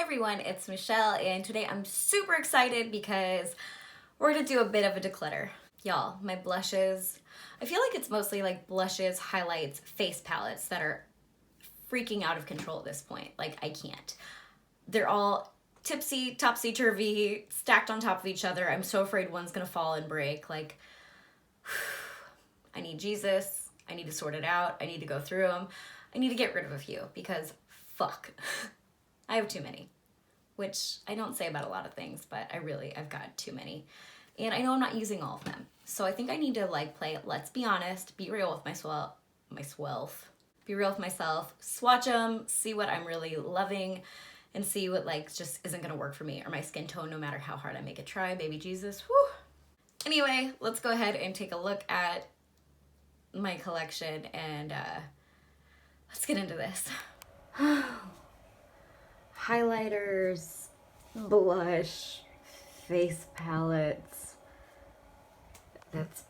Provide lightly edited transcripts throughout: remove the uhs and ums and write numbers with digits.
everyone, it's Michelle, and today I'm super excited because we're gonna do a bit of a declutter. Y'all, my blushes, I feel like it's mostly like blushes, highlights, face palettes that are freaking out of control at this point. Like, I can't. They're all tipsy, topsy-turvy, stacked on top of each other. I'm so afraid one's gonna fall and break. Like, I need Jesus. I need to sort it out. I need to go through them. I need to get rid of a few because fuck. I have too many, which I don't say about a lot of things, but I've got too many. And I know I'm not using all of them. So I think I need to play, let's be honest, be real with be real with myself, swatch them, see what I'm really loving, and see what just isn't gonna work for me or my skin tone no matter how hard I make it try, baby Jesus, whew. Anyway, let's go ahead and take a look at my collection and let's get into this. Highlighters, blush, face palettes. That's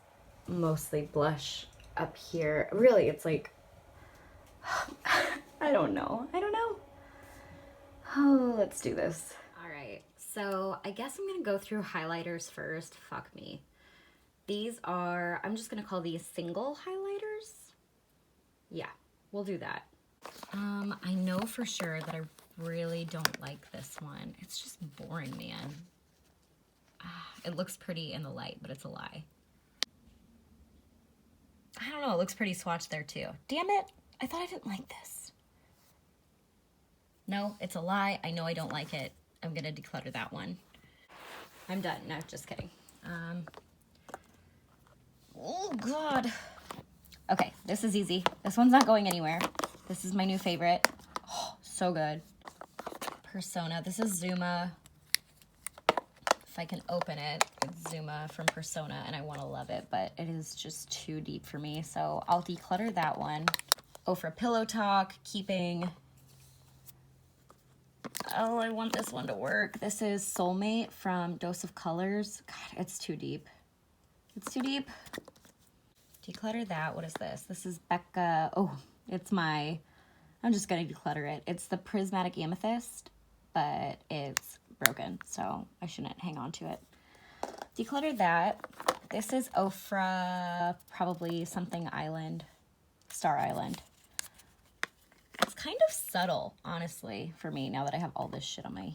mostly blush up here. Really, it's like, I don't know. Oh, let's do this. All right, so I guess I'm gonna go through highlighters first. Fuck me. These are, I'm just gonna call these single highlighters. Yeah, we'll do that. I know for sure that I really don't like this one. It's just boring, man. It looks pretty in the light, but it's a lie. I don't know, it looks pretty swatched there too. Damn it, I thought I didn't like this. No, it's a lie. I know I don't like it. I'm gonna declutter that one. I'm done. No, just kidding. Oh God. Okay, this is easy. This one's not going anywhere. This is my new favorite. Oh, so good. Persona. This is Zuma. If I can open it, it's Zuma from Persona, and I want to love it, but it is just too deep for me, so I'll declutter that one. Oh, for Pillow Talk, keeping... Oh, I want this one to work. This is Soulmate from Dose of Colors. God, it's too deep. It's too deep. Declutter that. What is this? This is Becca. Oh, it's my... I'm just going to declutter it. It's the Prismatic Amethyst, but it's broken, so I shouldn't hang on to it. Declutter that. This is Ofra, probably something Island, Star Island. It's kind of subtle, honestly, for me, now that I have all this shit on my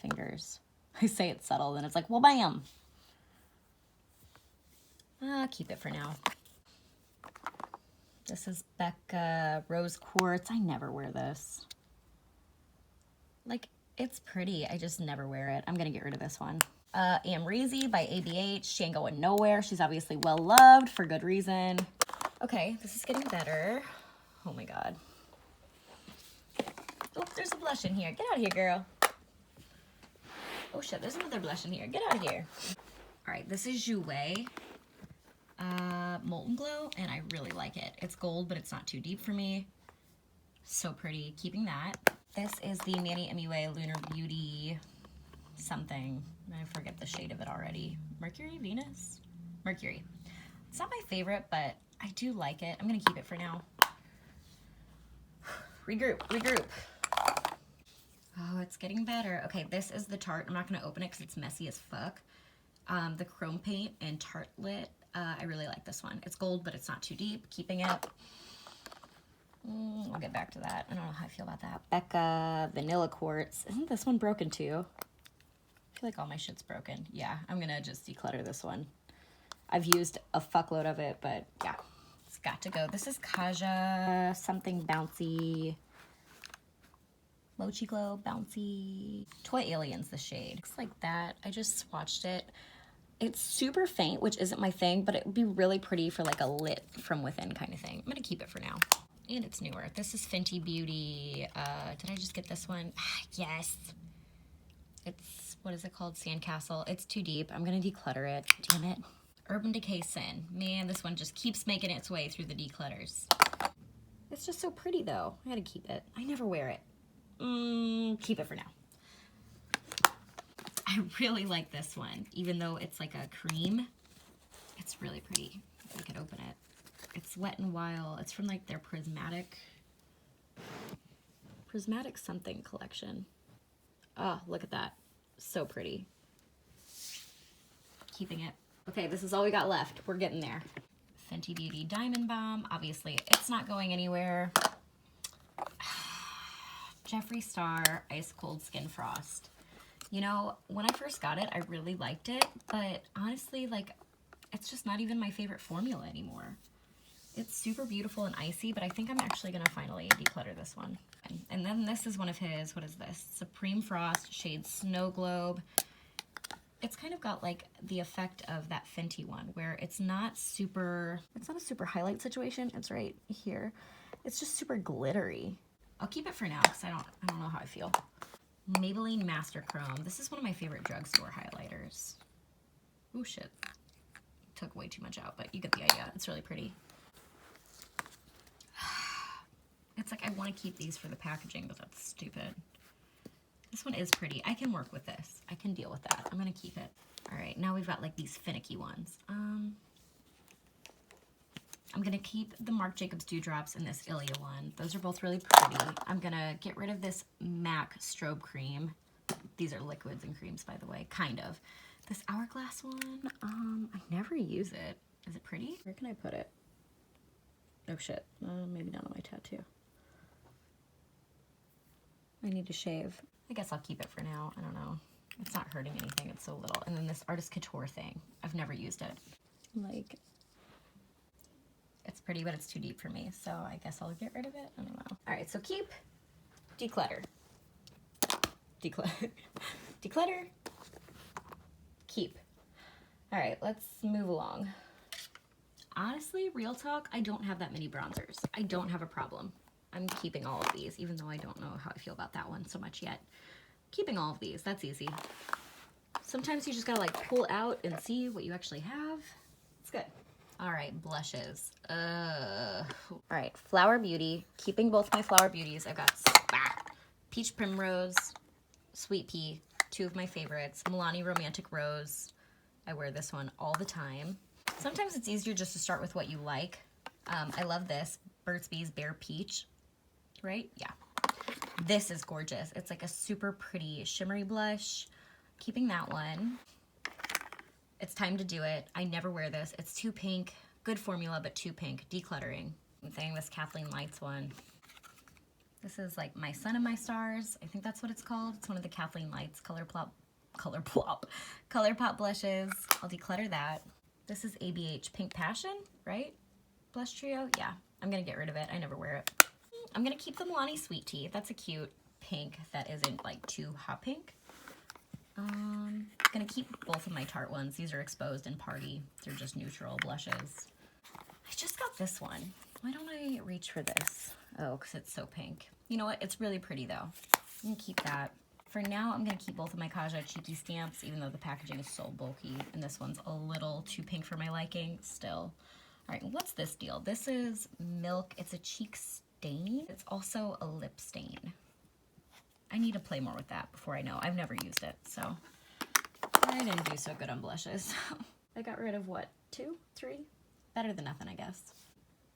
fingers. I say it's subtle, then it's like, well, bam. Keep it for now. This is Becca Rose Quartz. I never wear this. Like, it's pretty. I just never wear it. I'm going to get rid of this one. Amrezy by ABH. She ain't going nowhere. She's obviously well-loved for good reason. Okay, this is getting better. Oh, my God. Oh, there's a blush in here. Get out of here, girl. Oh, shit. There's another blush in here. Get out of here. All right, this is Jouer. Molten Glow, and I really like it. It's gold, but it's not too deep for me. So pretty. Keeping that. This is the Manny MUA Lunar Beauty something. I forget the shade of it already. Mercury? Venus? Mercury. It's not my favorite, but I do like it. I'm gonna keep it for now. Regroup. Oh, it's getting better. Okay, this is the Tarte. I'm not gonna open it because it's messy as fuck. The Chrome Paint and Tartlet. I really like this one. It's gold, but it's not too deep. Keeping it. I'll get back to that. I don't know how I feel about that. Becca Vanilla Quartz. Isn't this one broken too? I feel like all my shit's broken. Yeah, I'm gonna just declutter this one. I've used a fuckload of it, but yeah, it's got to go. This is Kaja something bouncy. Mochi Glow Bouncy. Toy Aliens, the shade. Looks like that. I just swatched it. It's super faint, which isn't my thing, but it would be really pretty for like a lit from within kind of thing. I'm gonna keep it for now. And it's newer. This is Fenty Beauty. Did I just get this one? Yes. It's, what is it called? Sandcastle. It's too deep. I'm gonna declutter it. Damn it. Urban Decay Sin. Man, this one just keeps making its way through the declutters. It's just so pretty though. I gotta keep it. I never wear it. Keep it for now. I really like this one, even though it's like a cream. It's really pretty. If I could open it. It's Wet n Wild. It's from like their Prismatic something collection. Oh, look at that. So pretty. Keeping it. Okay, this is all we got left. We're getting there. Fenty Beauty Diamond Balm. Obviously, it's not going anywhere. Jeffree Star Ice Cold Skin Frost. You know, when I first got it, I really liked it, but honestly, like, it's just not even my favorite formula anymore. It's super beautiful and icy, but I think I'm actually gonna finally declutter this one. And then this is one of his, what is this? Supreme Frost, shade Snow Globe. It's kind of got like the effect of that Fenty one, where it's not a super highlight situation. It's right here. It's just super glittery. I'll keep it for now because I don't know how I feel. Maybelline Master Chrome. This is one of my favorite drugstore highlighters. Oh shit. Took way too much out, but you get the idea. It's really pretty. It's like I want to keep these for the packaging, but that's stupid. This one is pretty. I can work with this. I can deal with that. I'm going to keep it. All right, now we've got like these finicky ones. I'm going to keep the Marc Jacobs Dewdrops and this Ilia one. Those are both really pretty. I'm going to get rid of this MAC Strobe Cream. These are liquids and creams, by the way, kind of. This Hourglass one, I never use it. Is it pretty? Where can I put it? Oh shit, maybe not on my tattoo. I need to shave. I guess I'll keep it for now. I don't know. It's not hurting anything. It's so little. And then this Artist Couture thing. I've never used it. Like, it's pretty, but it's too deep for me. So I guess I'll get rid of it. I don't know. All right, so keep, declutter. Declutter. Declutter. Keep. All right, let's move along. Honestly, real talk, I don't have that many bronzers. I don't have a problem. I'm keeping all of these, even though I don't know how I feel about that one so much yet. Keeping all of these, that's easy. Sometimes you just gotta like pull out and see what you actually have. It's good. All right, blushes. All right, Flower Beauty. Keeping both my Flower Beauties. I've got Peach Primrose, Sweet Pea, two of my favorites. Milani Romantic Rose. I wear this one all the time. Sometimes it's easier just to start with what you like. I love this, Burt's Bees Bare Peach. Right? Yeah. This is gorgeous. It's like a super pretty shimmery blush. Keeping that one. It's time to do it. I never wear this. It's too pink. Good formula, but too pink. Decluttering. I'm saying this Kathleen Lights one. This is like My Sun and My Stars. I think that's what it's called. It's one of the Kathleen Lights Color Pop blushes. I'll declutter that. This is ABH Pink Passion, right? Blush trio. Yeah. I'm gonna get rid of it. I never wear it. I'm gonna keep the Milani Sweet Tea. That's a cute pink that isn't like too hot pink. Gonna keep both of my Tarte ones. These are Exposed and Party. They're just neutral blushes. I just got this one. Why don't I reach for this? Oh, because it's so pink. You know what? It's really pretty though. I'm gonna keep that. For now, I'm gonna keep both of my Kaja Cheeky stamps, even though the packaging is so bulky, and this one's a little too pink for my liking still. All right, what's this deal? This is Milk. It's a cheek stain. It's also a lip stain. I need to play more with that before I know. I've never used it, so I didn't do so good on blushes. I got rid of what, 2, 3? Better than nothing, I guess.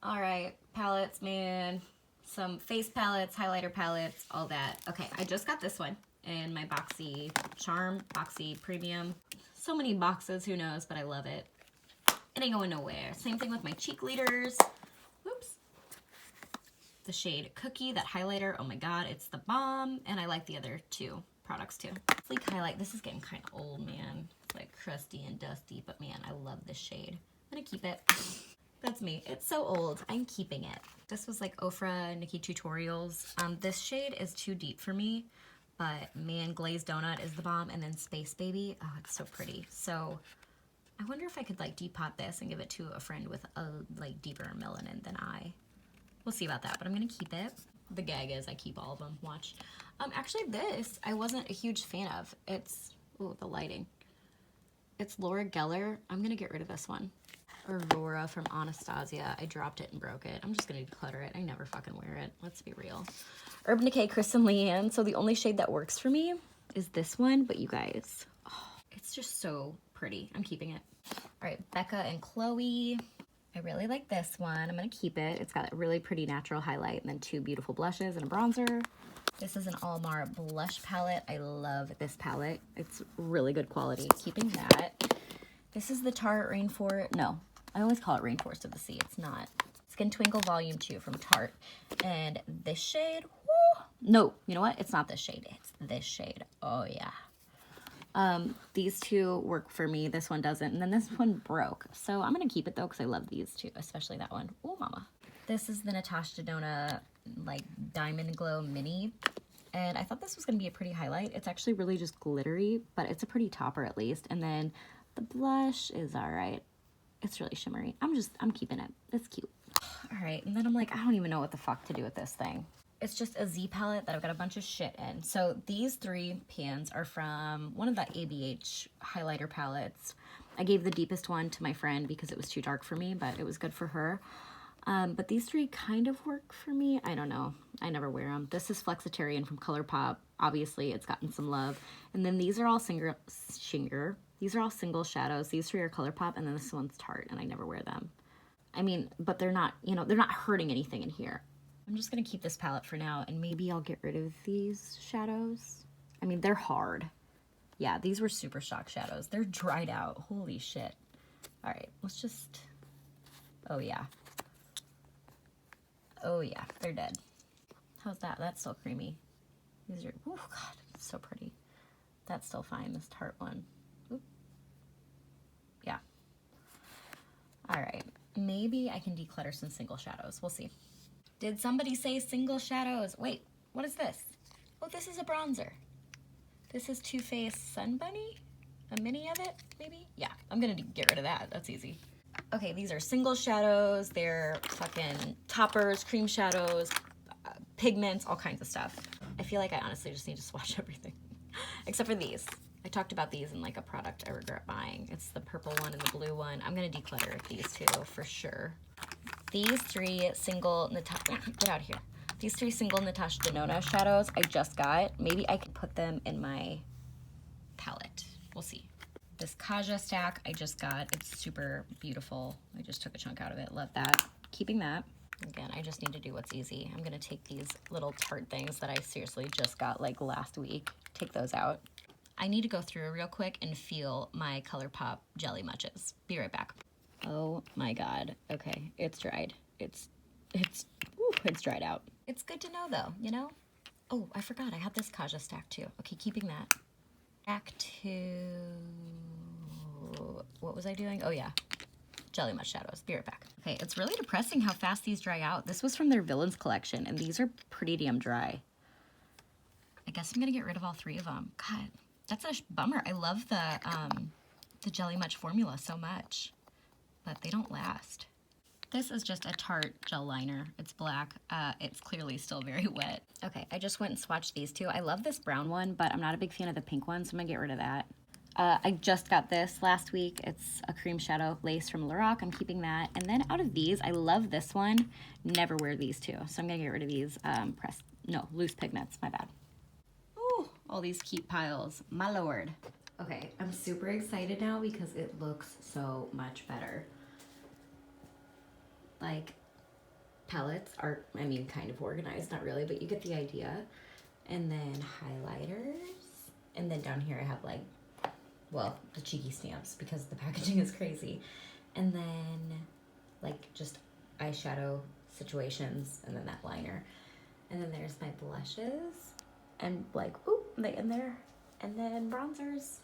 All right, palettes, man. Some face palettes, highlighter palettes, all that. Okay, I just got this one in my Boxy Charm, Boxy Premium. So many boxes, who knows, but I love it. It ain't going nowhere. Same thing with my cheek leaders. Whoops. The shade Cookie, that highlighter, oh my god, it's the bomb. And I like the other 2 products too. Sleek highlight, this is getting kind of old, man. It's like crusty and dusty, but man, I love this shade. I'm gonna keep it. That's me. It's so old. I'm keeping it. This was like Ofra Nikki Tutorials. This shade is too deep for me, but man, Glazed Donut is the bomb. And then Space Baby. Oh, it's so pretty. So I wonder if I could like depot this and give it to a friend with a like deeper melanin than I. We'll see about that, but I'm gonna keep it. The gag is I keep all of them. Watch. Actually, this I wasn't a huge fan of. It's, ooh, the lighting. It's Laura Geller. I'm gonna get rid of this one. Aurora from Anastasia. I dropped it and broke it. I'm just gonna declutter it. I never fucking wear it. Let's be real. Urban Decay Kristen Leanne. So the only shade that works for me is this one, but you guys, oh, it's just so pretty. I'm keeping it. All right, Becca and Chloe. I really like this one. I'm gonna keep it. It's got a really pretty natural highlight and then 2 beautiful blushes and a bronzer. This is an Almar blush palette. I love this palette. It's really good quality. Keeping that. This is the Tarte Rainforest. No, I always call it Rainforest of the Sea. It's not. Skin Twinkle Volume 2 from Tarte. And this shade, whoo, no, you know what? It's not this shade. It's this shade. Oh, yeah. These two work for me. This one doesn't. And then this one broke. So I'm going to keep it, though, because I love these two, especially that one. Oh, mama. This is the Natasha Denona, like, Diamond Glow Mini. And I thought this was going to be a pretty highlight. It's actually really just glittery, but it's a pretty topper at least. And then the blush is all right. It's really shimmery. I'm keeping it. It's cute. All right, and then I'm like, I don't even know what the fuck to do with this thing. It's just a Z palette that I've got a bunch of shit in. So these 3 pans are from one of the ABH highlighter palettes. I gave the deepest one to my friend because it was too dark for me, but it was good for her. But these 3 kind of work for me. I don't know. I never wear them. This is Flexitarian from ColourPop. Obviously, it's gotten some love. And then these are all These are all single shadows. These 3 are ColourPop, and then this one's Tarte, and I never wear them. I mean, but they're not, you know, they're not hurting anything in here. I'm just going to keep this palette for now, and maybe I'll get rid of these shadows. I mean, they're hard. Yeah, these were Super Shock shadows. They're dried out. Holy shit. All right, let's just... Oh, yeah. Oh, yeah, they're dead. How's that? That's still creamy. These are... Oh, God, it's so pretty. That's still fine, this Tarte one. Oop. Yeah. All right. Maybe I can declutter some single shadows. We'll see. Did somebody say single shadows? Wait, what is this? Oh, this is a bronzer. This is Too Faced Sun Bunny? A mini of it, maybe? Yeah, I'm gonna get rid of that. That's easy. Okay, these are single shadows. They're fucking toppers, cream shadows, pigments, all kinds of stuff. I feel like I honestly just need to swatch everything. Except for these. I talked about these in like a product I regret buying. It's the purple one and the blue one. I'm gonna declutter these 2 for sure. These 3 single get out of here. These 3 single Natasha Denona shadows I just got. Maybe I can put them in my palette. We'll see. This Kaja stack I just got. It's super beautiful. I just took a chunk out of it. Love that. Keeping that. Again, I just need to do what's easy. I'm gonna take these little Tarte things that I seriously just got like last week. Take those out. I need to go through real quick and feel my ColourPop Jelly Munches. Be right back. Oh my God. Okay, it's dried. It's dried out. It's good to know though, you know? Oh, I forgot I had this Kaja stack too. Okay, keeping that. Back to, what was I doing? Oh yeah, Jelly Munch shadows. Be right back. Okay, it's really depressing how fast these dry out. This was from their Villains collection and these are pretty damn dry. I guess I'm gonna get rid of all 3 of them. God. That's a bummer. I love the Jelly Munch formula so much, but they don't last. This is just a Tarte gel liner. It's black. It's clearly still very wet. Okay, I just went and swatched these 2. I love this brown one, but I'm not a big fan of the pink one, so I'm gonna get rid of that. I just got this last week. It's a cream shadow lace from Lorac. I'm keeping that. And then out of these, I love this one. Never wear these 2, so I'm gonna get rid of these loose pigments. My bad. All these keep piles, my lord. Okay, I'm super excited now because it looks so much better. Like, palettes are, I mean, kind of organized, not really, but you get the idea. And then highlighters. And then down here I have like, well, the cheeky stamps because the packaging is crazy. And then like just eyeshadow situations and then that liner. And then there's my blushes. And like, oop, they in there. And then bronzers.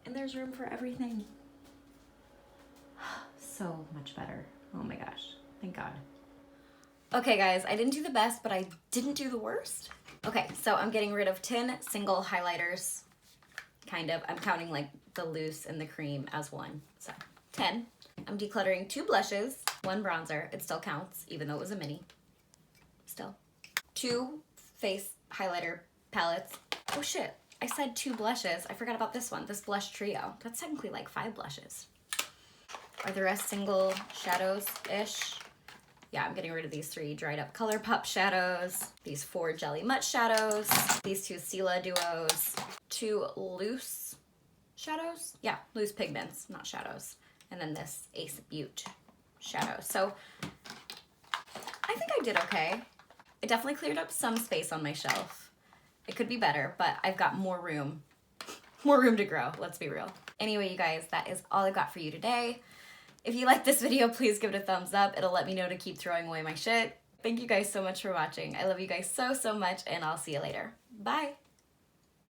And there's room for everything. So much better. Oh my gosh. Thank God. Okay, guys, I didn't do the best, but I didn't do the worst. Okay, so I'm getting rid of 10 single highlighters. Kind of. I'm counting like the loose and the cream as one. So 10. I'm decluttering 2 blushes, 1 bronzer. It still counts, even though it was a mini. Still. 2 face highlighter palettes. Oh shit, I said 2 blushes. I forgot about this one, this blush trio. That's technically like 5 blushes. Are the rest single shadows-ish? Yeah, I'm getting rid of these 3 dried up ColourPop shadows, these 4 Jelly Munch shadows, these 2 Stila duos, 2 loose shadows? Yeah, loose pigments, not shadows. and then this Ace Butte shadow. So I think I did okay. It definitely cleared up some space on my shelf. It could be better, but I've got more room to grow, let's be real. Anyway, you guys, that is all I got for you today. If you like this video, please give it a thumbs up. It'll let me know to keep throwing away my shit. Thank you guys so much for watching. I love you guys so, so much, and I'll see you later. Bye.